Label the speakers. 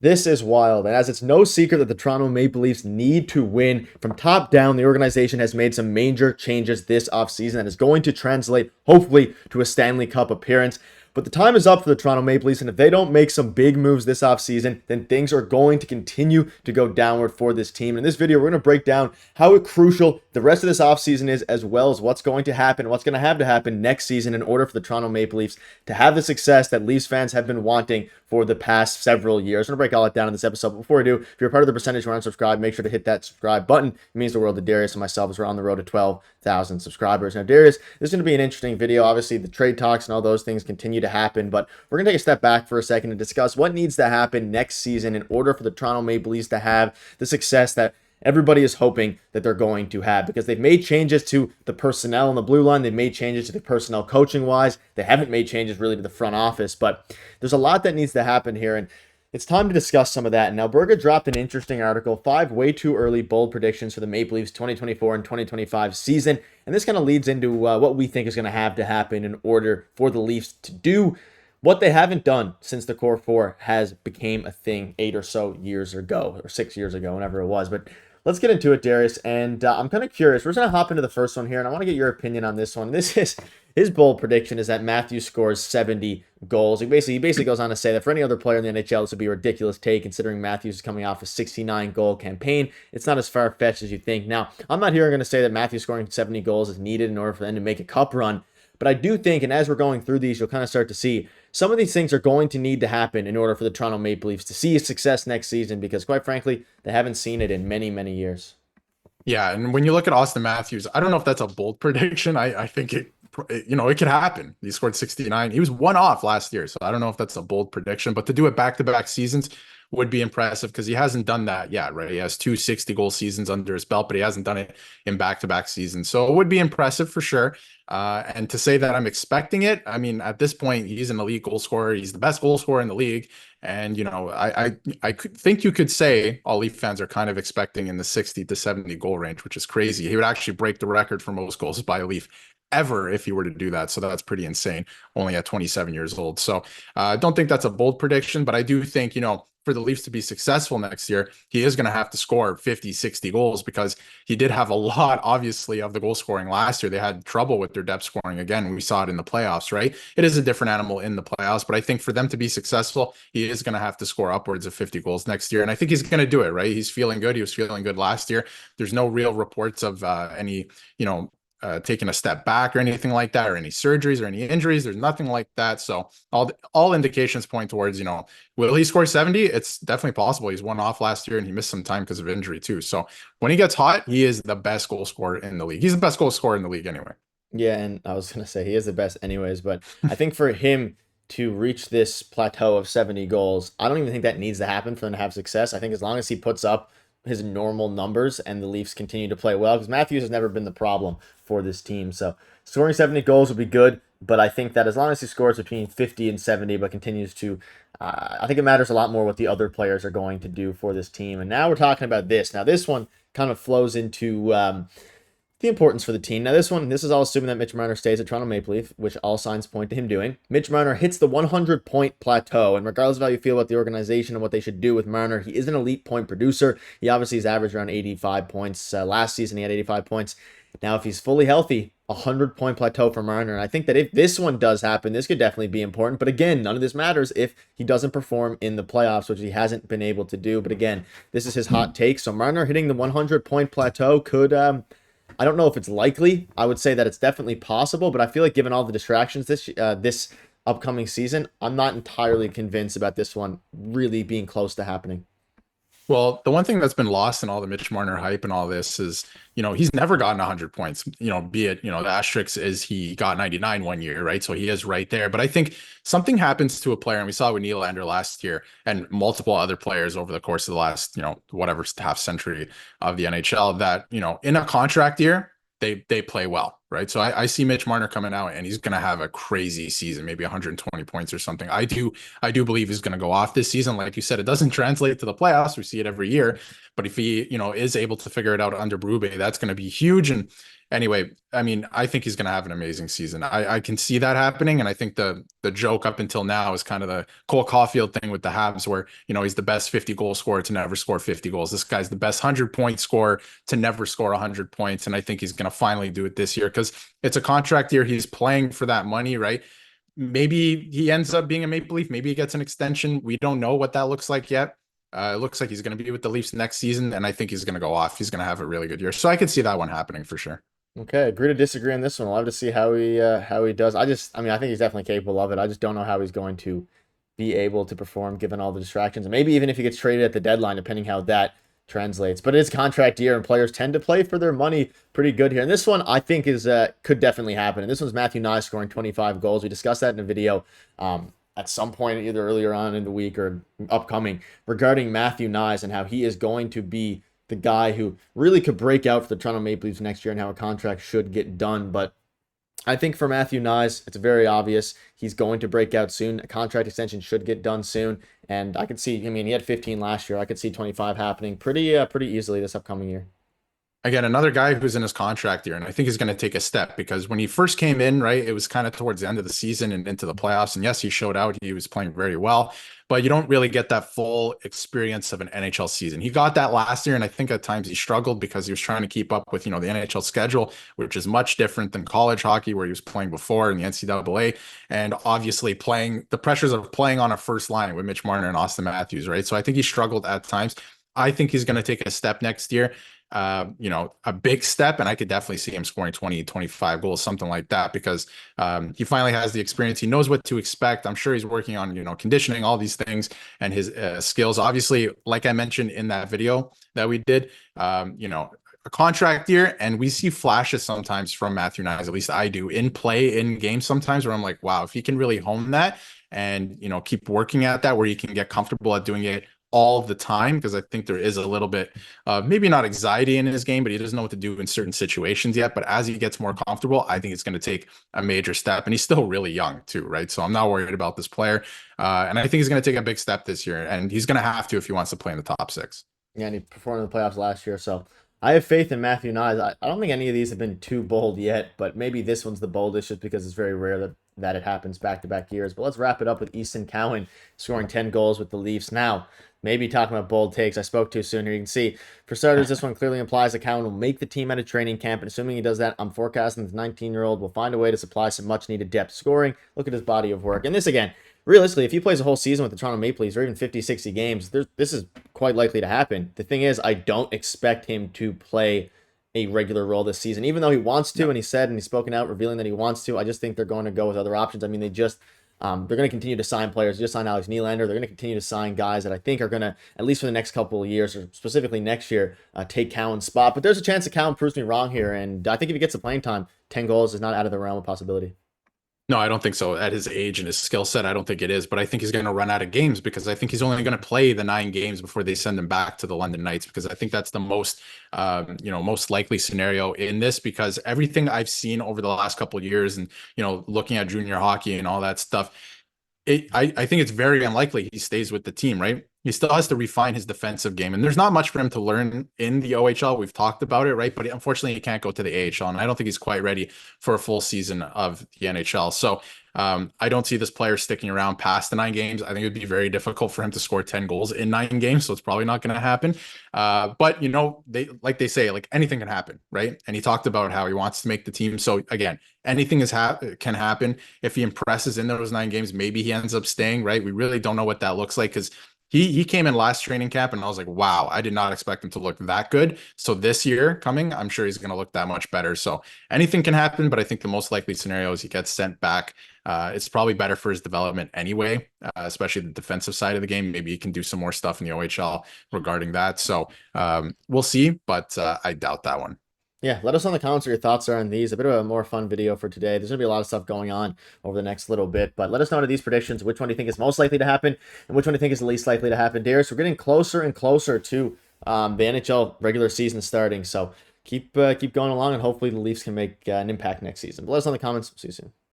Speaker 1: This is wild, and as it's no secret that the Toronto Maple Leafs need to win from top down, the organization has made some major changes this offseason that is going to translate, hopefully, to a Stanley Cup appearance. But the time is up for the Toronto Maple Leafs, and if they don't make some big moves this offseason, then things are going to continue to go downward for this team. In this video, we're going to break down how crucial the rest of this offseason is, as well as what's going to happen, what's going to happen next season in order for the Toronto Maple Leafs to have the success that Leafs fans have been wanting for the past several years. I'm going to break all that down in this episode. But before I do, if you're a part of the percentage who aren't subscribed, make sure to hit that subscribe button. It means the world to Darius and myself as we're on the road to 12,000 subscribers. Now, Darius, this is going to be an interesting video. Obviously, the trade talks and all those things continue to happen, but we're going to take a step back for a second and discuss what needs to happen next season in order for the Toronto Maple Leafs to have the success that everybody is hoping that they're going to have, because they've made changes to the personnel on the blue line. They've made changes to the personnel coaching wise. They haven't made changes really to the front office, but there's a lot that needs to happen here, and it's time to discuss some of that. Now, Berger dropped an interesting article, 5 way too early bold predictions for the Maple Leafs 2024 and 2025 season, and this kind of leads into what we think is going to have to happen in order for the Leafs to do what they haven't done since the Core 4 has became a thing 8 or so years ago, or 6 years ago, whenever it was. But let's get into it, Darius, and I'm kind of curious. We're just going to hop into the first one here, and I want to get your opinion on this one. This is his bold prediction is that Matthews scores 70 goals. He basically goes on to say that for any other player in the NHL, this would be a ridiculous take, considering Matthews is coming off a 69-goal campaign. It's not as far-fetched as you think. Now, I'm not here going to say that Matthews scoring 70 goals is needed in order for them to make a cup run, but I do think, and as we're going through these, you'll kind of start to see some of these things are going to need to happen in order for the Toronto Maple Leafs to see success next season, because quite frankly, they haven't seen it in many, many years.
Speaker 2: Yeah, and when you look at Austin Matthews, I don't know if that's a bold prediction. I think it could happen. He scored 69. He was one off last year, so I don't know if that's a bold prediction, but to do it back-to-back seasons would be impressive, because he hasn't done that yet, right? He has 2 60-goal seasons under his belt, but he hasn't done it in back-to-back seasons. So it would be impressive for sure. And to say that I'm expecting it, I mean, at this point, he's an elite goal scorer. He's the best goal scorer in the league. And, I could think you could say all Leaf fans are kind of expecting in the 60 to 70 goal range, which is crazy. He would actually break the record for most goals by a Leaf ever if he were to do that. So that's pretty insane, only at 27 years old. So I don't think that's a bold prediction, but I do think, for the Leafs to be successful next year, he is going to have to score 50, 60 goals, because he did have a lot, obviously, of the goal scoring last year. They had trouble with their depth scoring again. We saw it in the playoffs, right? It is a different animal in the playoffs, but I think for them to be successful, he is going to have to score upwards of 50 goals next year. And I think he's going to do it, right? He's feeling good. He was feeling good last year. There's no real reports of any, taking a step back or anything like that, or any surgeries or any injuries. There's nothing like that. So all indications point towards, will he score 70? It's definitely possible. He's one off last year and he missed some time because of injury too. So when he gets hot, he is the best goal scorer in the league. He's the best goal scorer in the league anyway.
Speaker 1: Yeah, and I was going to say he is the best anyways, but I think for him to reach this plateau of 70 goals, I don't even think that needs to happen for them to have success. I think as long as he puts up his normal numbers and the Leafs continue to play well, because Matthews has never been the problem for this team. So scoring 70 goals would be good, but I think that as long as he scores between 50 and 70, but continues to, I think it matters a lot more what the other players are going to do for this team. And now we're talking about this. Now this one kind of flows into the importance for the team. Now this is all assuming that Mitch Marner stays at Toronto Maple Leaf, which all signs point to him doing. Mitch Marner hits the 100-point plateau, and regardless of how you feel about the organization and what they should do with Marner, he is an elite point producer. He obviously has averaged around 85 points. Last season he had 85 points. Now if he's fully healthy, 100-point plateau for Marner. And I think that if this one does happen, this could definitely be important. But again, none of this matters if he doesn't perform in the playoffs, which he hasn't been able to do. But again, this is his hot take. So Marner hitting the 100-point plateau could... I don't know if it's likely. I would say that it's definitely possible, but I feel like given all the distractions this upcoming season, I'm not entirely convinced about this one really being close to happening.
Speaker 2: Well, the one thing that's been lost in all the Mitch Marner hype and all this is, he's never gotten 100 points, be it, the asterisk is he got 99 one year, right? So he is right there. But I think something happens to a player, and we saw it with Nylander last year and multiple other players over the course of the last, whatever half century of the NHL, that, in a contract year, they play well, right? So I see Mitch Marner coming out and he's going to have a crazy season, maybe 120 points or something. I do believe he's going to go off this season. Like you said, it doesn't translate to the playoffs. We see it every year, but if he, is able to figure it out under Berube, that's going to be huge. And Anyway, I mean, I think he's going to have an amazing season. I can see that happening, and I think the joke up until now is kind of the Cole Caulfield thing with the Habs, where he's the best 50 goal scorer to never score 50 goals. This guy's the best 100-point scorer to never score 100 points, and I think he's going to finally do it this year because it's a contract year. He's playing for that money, right? Maybe he ends up being a Maple Leaf. Maybe he gets an extension. We don't know what that looks like yet. It looks like he's going to be with the Leafs next season, and I think he's going to go off. He's going to have a really good year. So I could see that one happening for sure.
Speaker 1: Okay, agree to disagree on this one. I'll have to see how he does. I mean, I think he's definitely capable of it. I just don't know how he's going to be able to perform given all the distractions. And maybe even if he gets traded at the deadline, depending how that translates. But it is contract year, and players tend to play for their money pretty good here. And this one, I think, is could definitely happen. And this one's Matthew Nye scoring 25 goals. We discussed that in a video at some point, either earlier on in the week or upcoming, regarding Matthew Nye and how he is going to be the guy who really could break out for the Toronto Maple Leafs next year and how a contract should get done. But I think for Matthew Nye, it's very obvious he's going to break out soon. A contract extension should get done soon. And I could see, I mean, he had 15 last year. I could see 25 happening pretty easily this upcoming year.
Speaker 2: Again, another guy who's in his contract year, and I think he's going to take a step because when he first came in, right, it was kind of towards the end of the season and into the playoffs. And yes, he showed out. He was playing very well, but you don't really get that full experience of an NHL season. He got that last year, and I think at times he struggled because he was trying to keep up with, the NHL schedule, which is much different than college hockey where he was playing before in the NCAA. And obviously playing the pressures of playing on a first line with Mitch Marner and Austin Matthews, right? So I think he struggled at times. I think he's going to take a step next year. A big step, and I could definitely see him scoring 20, 25 goals, something like that, because he finally has the experience. He knows what to expect. I'm sure he's working on, conditioning, all these things, and his skills. Obviously, like I mentioned in that video that we did, a contract year, and we see flashes sometimes from Matthew Nye, at least I do, in play, in games sometimes, where I'm like, wow, if he can really hone that and, keep working at that, where he can get comfortable at doing it all the time, because I think there is a little bit maybe not anxiety in his game, but he doesn't know what to do in certain situations yet. But as he gets more comfortable, I think it's going to take a major step, and he's still really young too, right? So I'm not worried about this player, and I think he's going to take a big step this year, and he's going to have to if he wants to play in the top six.
Speaker 1: Yeah, and he performed in the playoffs last year, so I have faith in Matthew Nye. I don't think any of these have been too bold yet, but maybe this one's the boldest just because it's very rare that it happens back-to-back years. But let's wrap it up with Easton Cowan scoring 10 goals with the Leafs. Now, maybe talking about bold takes. I spoke too soon here. You can see, for starters, this one clearly implies that Cowan will make the team at a training camp. And assuming he does that, I'm forecasting the 19-year-old will find a way to supply some much-needed depth scoring. Look at his body of work. And this, again, realistically, if he plays a whole season with the Toronto Maple Leafs or even 50, 60 games, this is quite likely to happen. The thing is, I don't expect him to play a regular role this season, even though he wants to, and he said, and he's spoken out revealing that he wants to. I just think they're going to go with other options. I mean, they're going to continue to sign players. They just signed Alex Nylander. They're going to continue to sign guys that I think are going to, at least for the next couple of years, or specifically next year, take Cowan's spot. But there's a chance that Cowan proves me wrong here, and I think if he gets the playing time, 10 goals is not out of the realm of possibility.
Speaker 2: No, I don't think so. At his age and his skill set, I don't think it is. But I think he's going to run out of games because I think he's only going to play the 9 games before they send him back to the London Knights, because I think that's the most, most likely scenario in this, because everything I've seen over the last couple of years and, looking at junior hockey and all that stuff, I think it's very unlikely he stays with the team, right? He still has to refine his defensive game, and there's not much for him to learn in the OHL. We've talked about it, right? But unfortunately, he can't go to the AHL, and I don't think he's quite ready for a full season of the NHL. So I don't see this player sticking around past the 9 games. I think it would be very difficult for him to score 10 goals in 9 games, so it's probably not going to happen. But they say, anything can happen, right? And he talked about how he wants to make the team. So again, anything can happen. If he impresses in those 9 games, maybe he ends up staying, right? We really don't know what that looks like, because he came in last training camp and I was like, wow, I did not expect him to look that good. So this year coming, I'm sure he's going to look that much better. So anything can happen, but I think the most likely scenario is he gets sent back. It's probably better for his development anyway, especially the defensive side of the game. Maybe he can do some more stuff in the OHL regarding that. So we'll see, but I doubt that one.
Speaker 1: Yeah, let us know in the comments what your thoughts are on these. A bit of a more fun video for today. There's going to be a lot of stuff going on over the next little bit, but let us know to these predictions. Which one do you think is most likely to happen, and which one do you think is the least likely to happen? Darius, we're getting closer and closer to the NHL regular season starting, so keep going along, and hopefully the Leafs can make an impact next season. But let us know in the comments. See you soon.